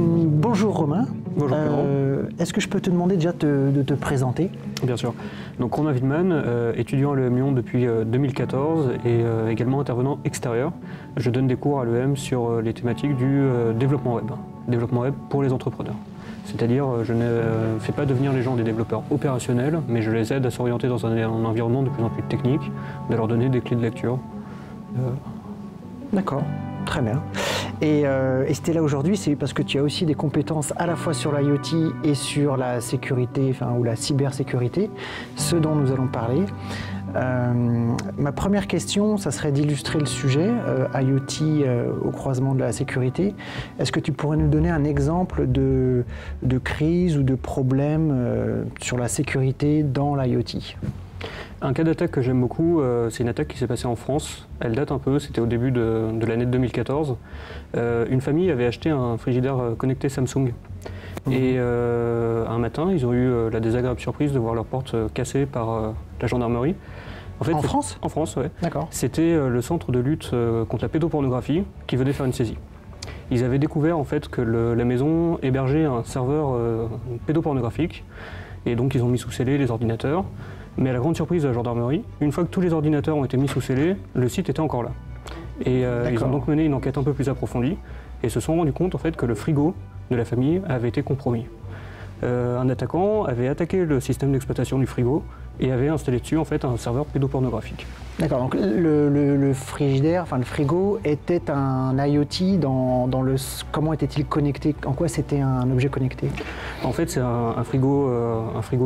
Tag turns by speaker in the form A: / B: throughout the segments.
A: Bonjour Romain.
B: Bonjour Clément.
A: Est-ce que je peux te demander déjà de te présenter?
B: Bien sûr. Donc Romain Widman, étudiant à l'EM Lyon depuis 2014 et également intervenant extérieur. Je donne des cours à l'EM sur les thématiques du développement web pour les entrepreneurs. C'est-à-dire, je ne fais pas devenir les gens des développeurs opérationnels, mais je les aide à s'orienter dans un environnement de plus en plus technique, de leur donner des clés de lecture.
A: D'accord, très bien. Et si tu es là aujourd'hui, c'est parce que tu as aussi des compétences à la fois sur l'IoT et sur la sécurité, ou la cybersécurité, ce dont nous allons parler. Ma première question, ça serait d'illustrer le sujet, IoT au croisement de la sécurité. Est-ce que tu pourrais nous donner un exemple de crise ou de problème sur la sécurité dans l'IoT?
B: Un cas d'attaque que j'aime beaucoup, c'est une attaque qui s'est passée en France. Elle date un peu, c'était au début de l'année 2014. Une famille avait acheté un frigidaire connecté Samsung. Et un matin, ils ont eu la désagréable surprise de voir leur porte cassée par la gendarmerie.
A: En fait, en France ?
B: En France, oui.
A: D'accord.
B: C'était le centre de lutte contre la pédopornographie qui venait faire une saisie. Ils avaient découvert en fait que la maison hébergeait un serveur pédopornographique et donc ils ont mis sous scellé les ordinateurs. Mais à la grande surprise de la gendarmerie, une fois que tous les ordinateurs ont été mis sous scellé, le site était encore là. Et ils ont donc mené une enquête un peu plus approfondie et se sont rendus compte en fait que le frigo de la famille avait été compromis. Un attaquant avait attaqué le système d'exploitation du frigo et avait installé dessus en fait un serveur pédopornographique.
A: D'accord, donc le frigidaire, le frigo était un IoT dans le... Comment était-il connecté? En quoi c'était un objet connecté?
B: En fait, c'est un frigo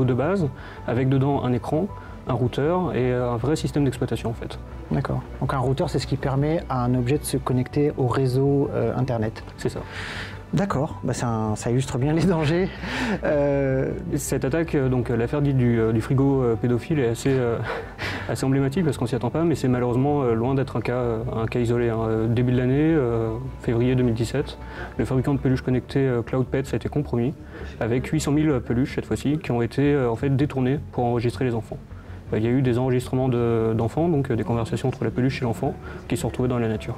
B: de base avec dedans un écran, un routeur et un vrai système d'exploitation en fait.
A: D'accord. Donc un routeur, c'est ce qui permet à un objet de se connecter au réseau Internet.
B: C'est ça.
A: D'accord, ça illustre bien les dangers.
B: Cette attaque, donc l'affaire dite du frigo pédophile est assez emblématique parce qu'on s'y attend pas, mais c'est malheureusement loin d'être un cas isolé. Début de l'année, février 2017, le fabricant de peluches connectées CloudPets a été compromis avec 800 000 peluches cette fois-ci qui ont été en fait détournées pour enregistrer les enfants. Il y a eu des enregistrements d'enfants, donc des conversations entre la peluche et l'enfant qui sont retrouvés dans la nature.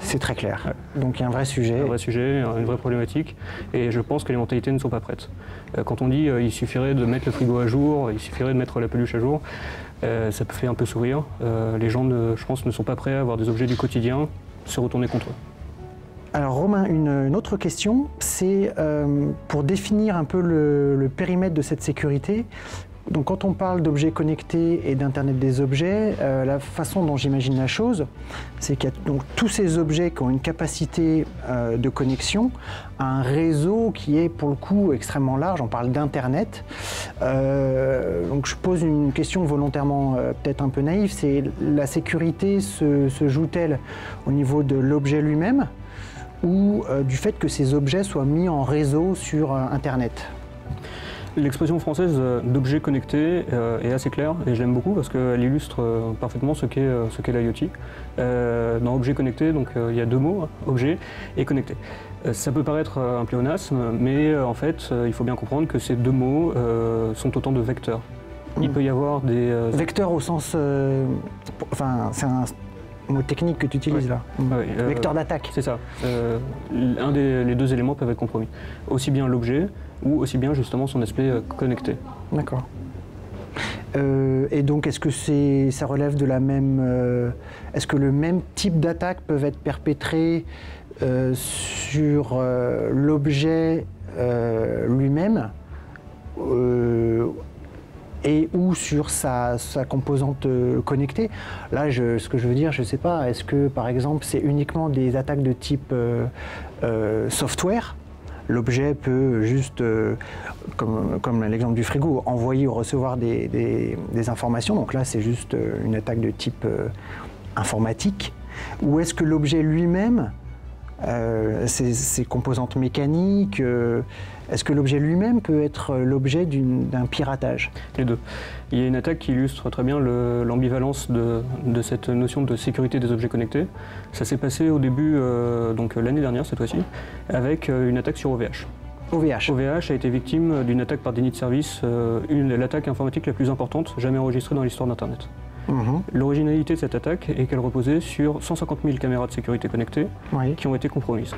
A: C'est très clair. Ouais. Donc il y a un vrai sujet.
B: Un vrai sujet, une vraie problématique. Et je pense que les mentalités ne sont pas prêtes. Quand on dit il suffirait de mettre le frigo à jour, il suffirait de mettre la peluche à jour, ça fait un peu sourire. Les gens, je pense, ne sont pas prêts à avoir des objets du quotidien se retourner contre eux.
A: Alors Romain, une autre question, c'est pour définir un peu le périmètre de cette sécurité. Donc quand on parle d'objets connectés et d'Internet des objets, la façon dont j'imagine la chose, c'est qu'il y a donc tous ces objets qui ont une capacité de connexion à un réseau qui est pour le coup extrêmement large, on parle d'Internet. Donc je pose une question volontairement peut-être un peu naïve, c'est la sécurité se joue-t-elle au niveau de l'objet lui-même ou du fait que ces objets soient mis en réseau sur Internet?
B: L'expression française d'objet connecté est assez claire et je l'aime beaucoup parce qu'elle illustre parfaitement ce qu'est l'IoT. Dans objet connecté, donc, il y a deux mots, objet et connecté. Ça peut paraître un pléonasme, mais en fait, il faut bien comprendre que ces deux mots sont autant de vecteurs. Il peut y avoir des...
A: Vecteurs au sens... c'est un mot technique que tu utilises là. Vecteur d'attaque.
B: C'est ça. Les deux éléments peuvent être compromis. Aussi bien l'objet ou aussi bien justement son aspect connecté.
A: D'accord. Et donc est-ce que ça relève de la même... est-ce que le même type d'attaque peuvent être perpétrées sur l'objet lui-même et ou sur sa composante connectée? Là, ce que je veux dire, je ne sais pas, est-ce que par exemple c'est uniquement des attaques de type software? L'objet peut juste, comme l'exemple du frigo, envoyer ou recevoir des informations, donc là c'est juste une attaque de type informatique. Ou est-ce que l'objet lui-même, ses composantes mécaniques, est-ce que l'objet lui-même peut être l'objet d'un piratage?
B: Les deux. Il y a une attaque qui illustre très bien l'ambivalence de cette notion de sécurité des objets connectés. Ça s'est passé au début, donc l'année dernière cette fois-ci, avec une attaque sur OVH. OVH a été victime d'une attaque par déni de service, l'attaque informatique la plus importante jamais enregistrée dans l'histoire d'Internet. L'originalité de cette attaque est qu'elle reposait sur 150 000 caméras de sécurité connectées qui ont été compromises.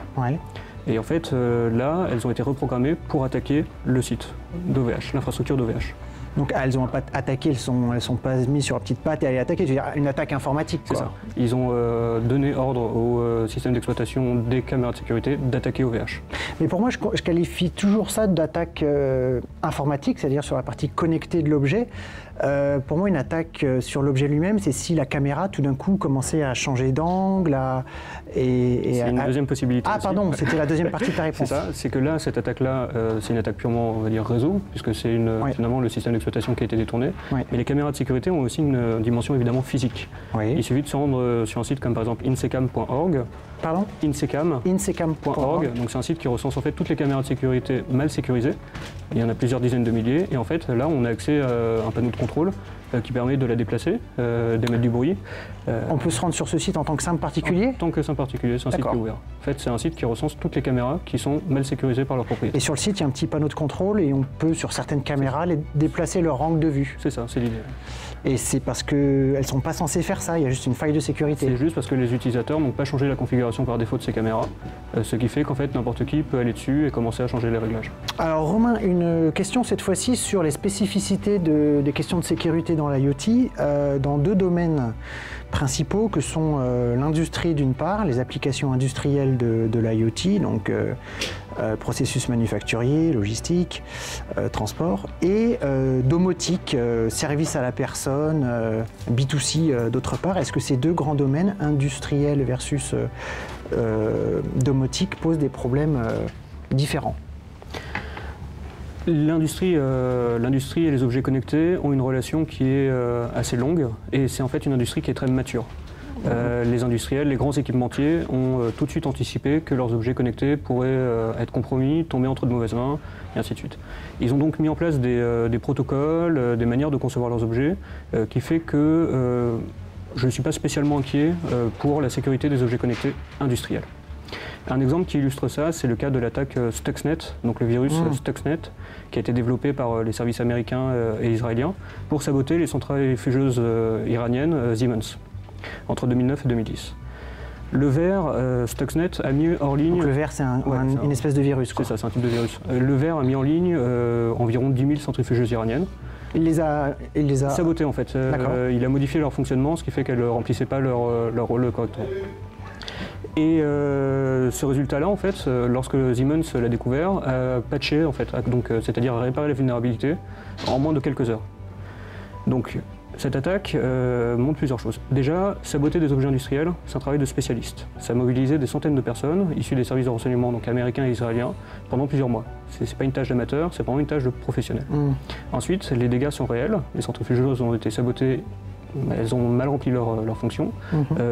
B: Et en fait, là, elles ont été reprogrammées pour attaquer le site d'OVH, l'infrastructure d'OVH.
A: Donc elles n'ont pas attaqué, elles sont pas mises sur leurs petites pattes et aller attaquer, tu veux dire une attaque informatique quoi.
B: C'est ça. Ils ont donné ordre au système d'exploitation des caméras de sécurité d'attaquer OVH.
A: Mais pour moi, je qualifie toujours ça d'attaque informatique, c'est-à-dire sur la partie connectée de l'objet. Pour moi, une attaque sur l'objet lui-même, c'est si la caméra, tout d'un coup, commençait à changer d'angle.
B: C'est une deuxième possibilité.
A: Ah, pardon, c'était la deuxième partie de ta réponse.
B: C'est ça, c'est que là, cette attaque-là, c'est une attaque purement, on va dire, réseau, puisque c'est finalement le système d'exploitation qui a été détourné. Oui. Mais les caméras de sécurité ont aussi une dimension évidemment physique. Oui. Il suffit de se rendre sur un site comme par exemple insecam.org.
A: Pardon ?
B: Insecam.org. Donc c'est un site qui recense en fait toutes les caméras de sécurité mal sécurisées. Il y en a plusieurs dizaines de milliers. Et en fait, là, on a accès à un panneau de contrôle qui permet de la déplacer, d'émettre du bruit.
A: On peut se rendre sur ce site en tant que simple particulier ?
B: En tant que simple particulier, c'est un site qui est ouvert. En fait, c'est un site qui recense toutes les caméras qui sont mal sécurisées par leur propriétaire.
A: Et sur le site, il y a un petit panneau de contrôle et on peut, sur certaines caméras, les déplacer leur angle de vue.
B: C'est ça, c'est l'idée.
A: Et c'est parce qu'elles ne sont pas censées faire ça, il y a juste une faille de sécurité.
B: C'est juste parce que les utilisateurs n'ont pas changé la configuration par défaut de ces caméras, ce qui fait qu'en fait n'importe qui peut aller dessus et commencer à changer les réglages. Alors
A: Romain, une question cette fois-ci sur les spécificités des questions de sécurité dans l'IoT, dans deux domaines principaux que sont l'industrie d'une part, les applications industrielles de l'IoT, donc processus manufacturier, logistique, transport, et domotique, service à la personne, B2C d'autre part. Est-ce que ces deux grands domaines, industriel versus domotique, posent des problèmes différents ?
B: L'industrie et les objets connectés ont une relation qui est assez longue et c'est en fait une industrie qui est très mature. Les industriels, les grands équipementiers ont tout de suite anticipé que leurs objets connectés pourraient être compromis, tomber entre de mauvaises mains, et ainsi de suite. Ils ont donc mis en place des protocoles, des manières de concevoir leurs objets, qui fait que je ne suis pas spécialement inquiet pour la sécurité des objets connectés industriels. Un exemple qui illustre ça, c'est le cas de l'attaque Stuxnet, donc le virus Stuxnet, qui a été développé par les services américains et israéliens pour saboter les centrales fugeuses iraniennes Siemens entre 2009 et 2010. Le ver, Stuxnet, a mis hors ligne...
A: Donc le ver, c'est une espèce de virus, quoi.
B: C'est ça, c'est un type de virus. Le ver a mis en ligne environ 10 000 centrifugeuses iraniennes.
A: Il les a
B: sabotés, en fait. Il a modifié leur fonctionnement, ce qui fait qu'elles ne remplissaient pas leur rôle correctement. Et ce résultat-là, en fait, lorsque Siemens l'a découvert, a patché, en fait, c'est-à-dire a réparé les vulnérabilités en moins de quelques heures. Donc, cette attaque montre plusieurs choses. Déjà, saboter des objets industriels, c'est un travail de spécialiste. Ça a mobilisé des centaines de personnes issues des services de renseignement donc américains et israéliens pendant plusieurs mois. C'est pas une tâche d'amateur, c'est vraiment une tâche de professionnel. Ensuite, les dégâts sont réels. Les centrifugeuses ont été sabotées. Elles ont mal rempli leur fonction,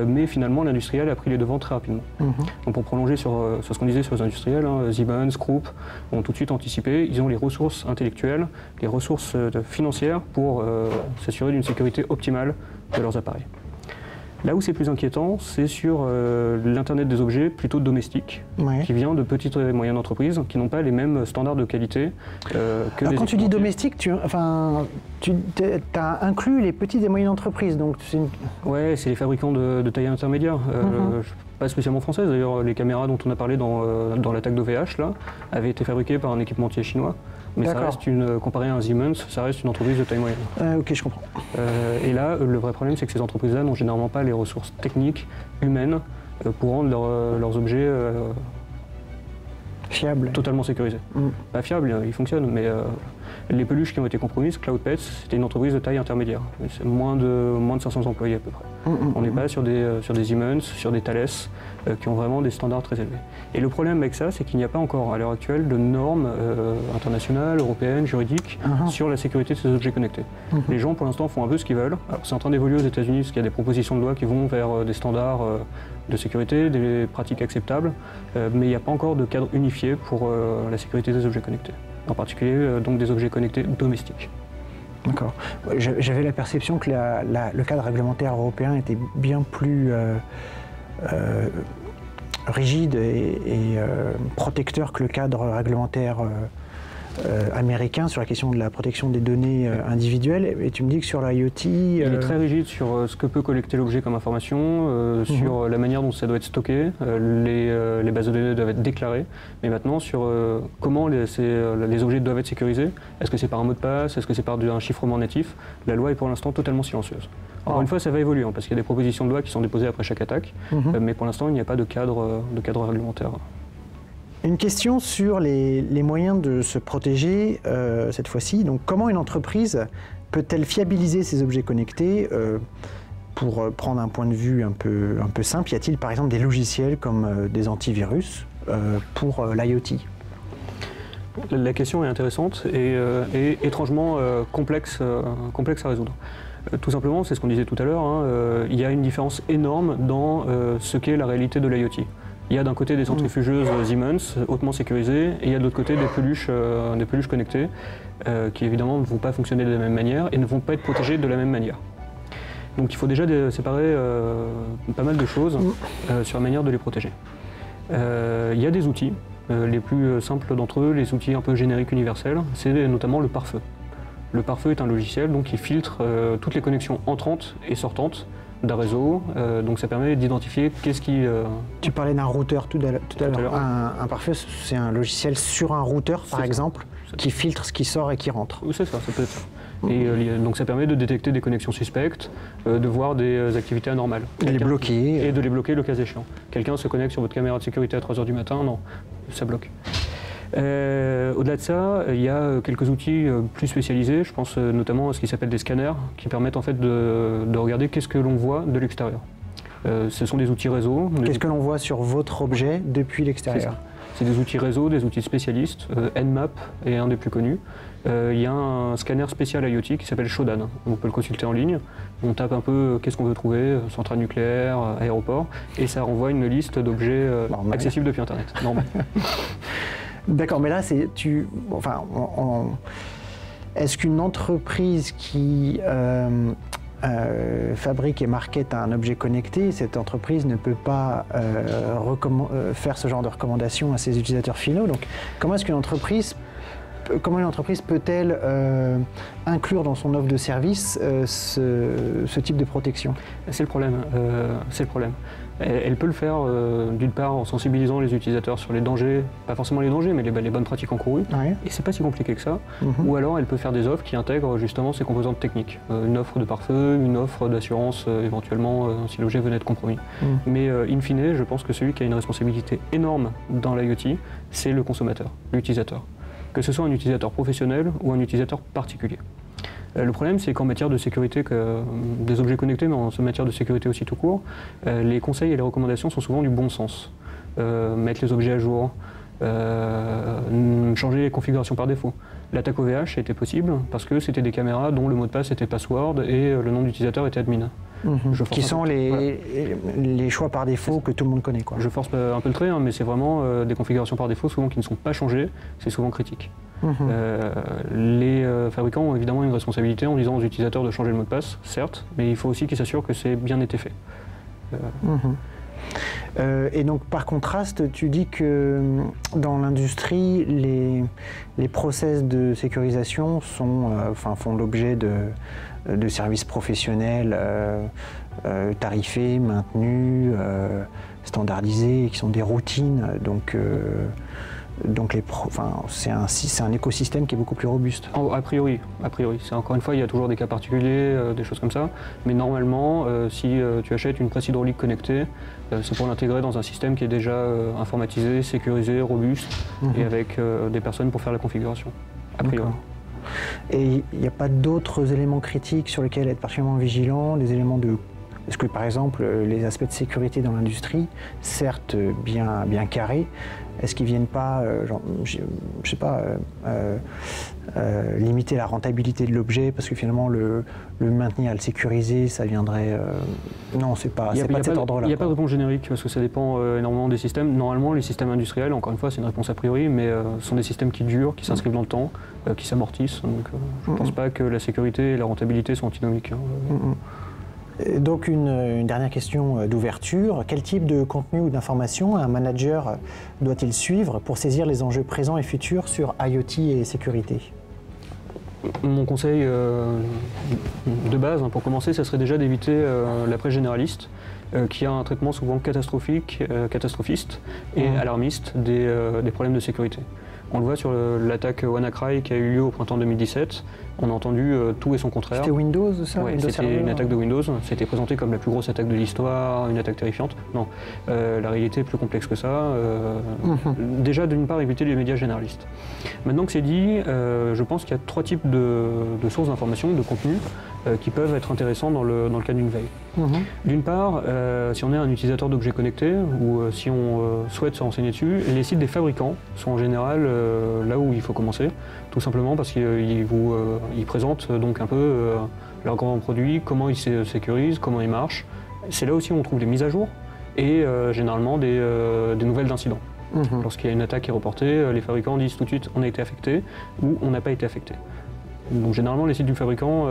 B: mais finalement l'industriel a pris les devants très rapidement. Donc pour prolonger sur ce qu'on disait sur les industriels, Siemens, Krupp ont tout de suite anticipé, ils ont les ressources intellectuelles, les ressources financières pour s'assurer d'une sécurité optimale de leurs appareils. Là où c'est plus inquiétant, c'est sur l'Internet des objets plutôt domestique, qui vient de petites et moyennes entreprises qui n'ont pas les mêmes standards de qualité que les...
A: Quand tu dis domestique, tu as inclus les petites et moyennes entreprises. Donc
B: ouais, c'est les fabricants de taille intermédiaire. Pas spécialement françaises, d'ailleurs, les caméras dont on a parlé dans l'attaque d'OVH avaient été fabriquées par un équipementier chinois. Mais ça reste comparé à un Siemens, ça reste une entreprise de taille moyenne.
A: Ok, je comprends.
B: Et là, le vrai problème, c'est que ces entreprises-là n'ont généralement pas les ressources techniques, humaines, pour rendre leurs objets
A: fiables,
B: totalement sécurisés. Pas fiables, ils fonctionnent, mais les peluches qui ont été compromises, CloudPets, c'était une entreprise de taille intermédiaire. C'est moins de 500 employés à peu près. On n'est pas sur des Siemens, sur des Thales, qui ont vraiment des standards très élevés. Et le problème avec ça, c'est qu'il n'y a pas encore à l'heure actuelle de normes internationales, européennes, juridiques sur la sécurité de ces objets connectés. Les gens pour l'instant font un peu ce qu'ils veulent. C'est en train d'évoluer aux États-Unis parce qu'il y a des propositions de loi qui vont vers des standards de sécurité, des pratiques acceptables, mais il n'y a pas encore de cadre unifié pour la sécurité des objets connectés. En particulier donc des objets connectés domestiques.
A: D'accord. J'avais la perception que le cadre réglementaire européen était bien plus rigide et protecteur que le cadre réglementaire américain sur la question de la protection des données individuelles, et tu me dis que sur l'IoT...
B: Il est très rigide sur ce que peut collecter l'objet comme information, sur la manière dont ça doit être stocké, les bases de données doivent être déclarées, mais maintenant sur comment les objets doivent être sécurisés, est-ce que c'est par un mot de passe, est-ce que c'est par un chiffrement natif, la loi est pour l'instant totalement silencieuse. Encore une fois, ça va évoluer, parce qu'il y a des propositions de loi qui sont déposées après chaque attaque, mais pour l'instant, il n'y a pas de cadre réglementaire.
A: Une question sur les moyens de se protéger cette fois-ci. Donc, comment une entreprise peut-elle fiabiliser ses objets connectés pour prendre un point de vue un peu simple, y a-t-il par exemple des logiciels comme des antivirus pour l'IoT?
B: La question est intéressante et étrangement complexe à résoudre. Tout simplement, c'est ce qu'on disait tout à l'heure, il y a une différence énorme dans ce qu'est la réalité de l'IoT. Il y a d'un côté des centrifugeuses Siemens, hautement sécurisées, et il y a de l'autre côté des peluches connectées, qui évidemment ne vont pas fonctionner de la même manière et ne vont pas être protégées de la même manière. Donc il faut déjà séparer pas mal de choses sur la manière de les protéger. Il y a des outils, les plus simples d'entre eux, les outils un peu génériques universels, c'est notamment le pare-feu. Le pare-feu est un logiciel donc, qui filtre toutes les connexions entrantes et sortantes d'un réseau, donc ça permet d'identifier qu'est-ce qui...
A: Tu parlais d'un routeur tout à l'heure. Un pare-feu, c'est un logiciel sur un routeur, par exemple, qui filtre ce qui sort et qui rentre.
B: Oui, c'est ça, ça peut être ça. Et donc ça permet de détecter des connexions suspectes, de voir des activités anormales.
A: Et les bloquer.
B: Et de les bloquer le cas échéant. Quelqu'un se connecte sur votre caméra de sécurité à 3 h du matin, non, ça bloque. Au-delà de ça, il y a quelques outils plus spécialisés, je pense notamment à ce qui s'appelle des scanners, qui permettent en fait de regarder qu'est-ce que l'on voit de l'extérieur. Ce sont des outils réseau.
A: Qu'est-ce que l'on voit sur votre objet depuis l'extérieur?
B: C'est des outils réseau, des outils spécialistes. Nmap est un des plus connus. Il y a un scanner spécial IoT qui s'appelle Shodan. On peut le consulter en ligne. On tape un peu qu'est-ce qu'on veut trouver, centrale nucléaire, aéroport, et ça renvoie une liste d'objets accessibles depuis Internet. Normal.
A: D'accord, mais là, est-ce qu'une entreprise qui fabrique et market un objet connecté, cette entreprise ne peut pas faire ce genre de recommandations à ses utilisateurs finaux? Donc, comment une entreprise peut-elle inclure dans son offre de service ce type de protection? C'est le problème.
B: Elle peut le faire d'une part en sensibilisant les utilisateurs sur les dangers, pas forcément les dangers, mais les bonnes pratiques encourues.
A: Ouais.
B: Et c'est pas si compliqué que ça. Ou alors elle peut faire des offres qui intègrent justement ces composantes techniques. Une offre de pare-feu, une offre d'assurance éventuellement si l'objet venait de compromis. Mais in fine, je pense que celui qui a une responsabilité énorme dans l'IoT, c'est le consommateur, l'utilisateur. Que ce soit un utilisateur professionnel ou un utilisateur particulier. Le problème, c'est qu'en matière de sécurité des objets connectés, mais en matière de sécurité aussi tout court, les conseils et les recommandations sont souvent du bon sens. Mettre les objets à jour, changer les configurations par défaut. L'attaque OVH était possible parce que c'était des caméras dont le mot de passe était password et le nom d'utilisateur était admin.
A: Qui sont les choix par défaut que tout le monde connaît, quoi.
B: Je force un peu le trait, mais c'est vraiment des configurations par défaut souvent qui ne sont pas changées, c'est souvent critique. Les fabricants ont évidemment une responsabilité en disant aux utilisateurs de changer le mot de passe, certes, mais il faut aussi qu'ils s'assurent que c'est bien été fait.
A: Et donc par contraste, tu dis que dans l'industrie, les process de sécurisation font l'objet de services professionnels tarifés, maintenus, standardisés, qui sont des routines. Donc c'est un écosystème qui est beaucoup plus robuste.
B: A priori. Encore une fois, il y a toujours des cas particuliers, des choses comme ça. Mais normalement, si tu achètes une presse hydraulique connectée, c'est pour l'intégrer dans un système qui est déjà informatisé, sécurisé, robuste, et avec des personnes pour faire la configuration. A priori.
A: Et il n'y a pas d'autres éléments critiques sur lesquels être particulièrement vigilant, des éléments de... Est-ce que par exemple les aspects de sécurité dans l'industrie, certes bien carrés, est-ce qu'ils ne viennent pas, limiter la rentabilité de l'objet parce que finalement le maintenir, le sécuriser, ça viendrait... Non, c'est pas de cet ordre-là.
B: Il n'y a pas de réponse générique parce que ça dépend énormément des systèmes. Normalement, les systèmes industriels, encore une fois, c'est une réponse a priori, mais sont des systèmes qui durent, qui s'inscrivent dans le temps, qui s'amortissent. Donc je ne pense pas que la sécurité et la rentabilité sont antinomiques.
A: Et donc une dernière question d'ouverture. Quel type de contenu ou d'information un manager doit-il suivre pour saisir les enjeux présents et futurs sur IoT et sécurité?
B: Mon conseil de base, pour commencer, ça serait déjà d'éviter la presse généraliste, qui a un traitement souvent catastrophiste et alarmiste des problèmes de sécurité. On le voit sur l'attaque WannaCry qui a eu lieu au printemps 2017. On a entendu tout et son contraire.
A: C'était Windows, ça?
B: Oui, c'était une attaque de Windows. C'était présenté comme la plus grosse attaque de l'histoire, une attaque terrifiante. Non, la réalité est plus complexe que ça. Déjà, d'une part, éviter les médias généralistes. Maintenant que c'est dit, je pense qu'il y a trois types de sources d'information, de contenu, qui peuvent être intéressants dans le cadre d'une veille. D'une part, si on est un utilisateur d'objets connectés ou si on souhaite se renseigner dessus, les sites des fabricants sont en général là où il faut commencer, tout simplement parce qu'ils présentent donc un peu leurs grands produits, comment ils se sécurisent, comment ils marchent. C'est là aussi où on trouve les mises à jour et généralement des nouvelles d'incidents. Lorsqu'il y a une attaque qui est reportée, les fabricants disent tout de suite on a été affecté ou on n'a pas été affecté. Donc généralement les sites du fabricant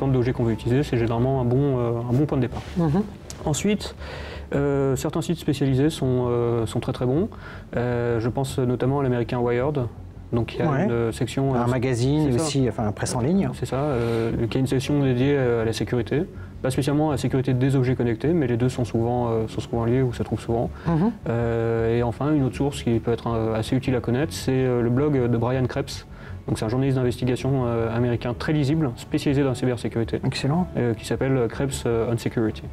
B: d'objets qu'on veut utiliser, c'est généralement un bon point de départ. Ensuite, certains sites spécialisés sont très très bons. Je pense notamment à l'américain Wired. Donc il y a une section...
A: Un magazine aussi, enfin presse en ligne.
B: C'est ça, qui a une section dédiée à la sécurité. Pas spécialement à la sécurité des objets connectés, mais les deux sont souvent liés ou se trouvent souvent. Et enfin, une autre source qui peut être assez utile à connaître, c'est le blog de Brian Krebs. Donc c'est un journaliste d'investigation américain très lisible, spécialisé dans la cybersécurité.
A: Excellent.
B: Qui s'appelle Krebs on Security.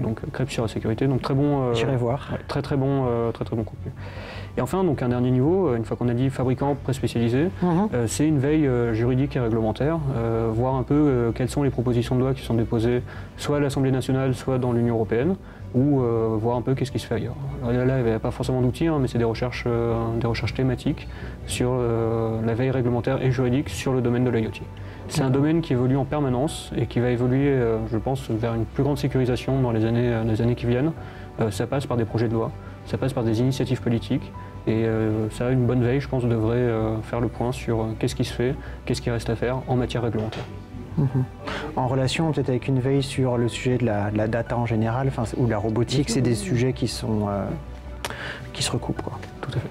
B: Donc Krebs sur la sécurité, donc très bon.
A: J'irai voir.
B: Ouais, très bon contenu. Et enfin, donc un dernier niveau, une fois qu'on a dit fabricant très spécialisé, c'est une veille juridique et réglementaire, voir un peu quelles sont les propositions de loi qui sont déposées soit à l'Assemblée nationale, soit dans l'Union européenne, ou voir un peu qu'est-ce qui se fait ailleurs. Alors là, il n'y a pas forcément d'outils, mais c'est des recherches thématiques sur la veille réglementaire et juridique sur le domaine de l'IoT. C'est un domaine qui évolue en permanence et qui va évoluer, je pense, vers une plus grande sécurisation dans les années qui viennent. Ça passe par des projets de loi, ça passe par des initiatives politiques et ça, une bonne veille, je pense, devrait faire le point sur qu'est-ce qui se fait, qu'est-ce qui reste à faire en matière réglementaire.
A: En relation peut-être avec une veille sur le sujet de la data en général, ou de la robotique, c'est des sujets qui se recoupent, quoi.
B: Tout à fait.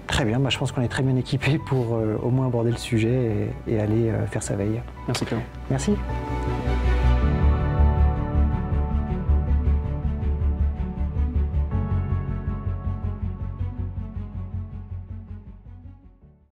A: Très bien, je pense qu'on est très bien équipé pour au moins aborder le sujet et aller faire sa veille.
B: Merci Clément.
A: Merci.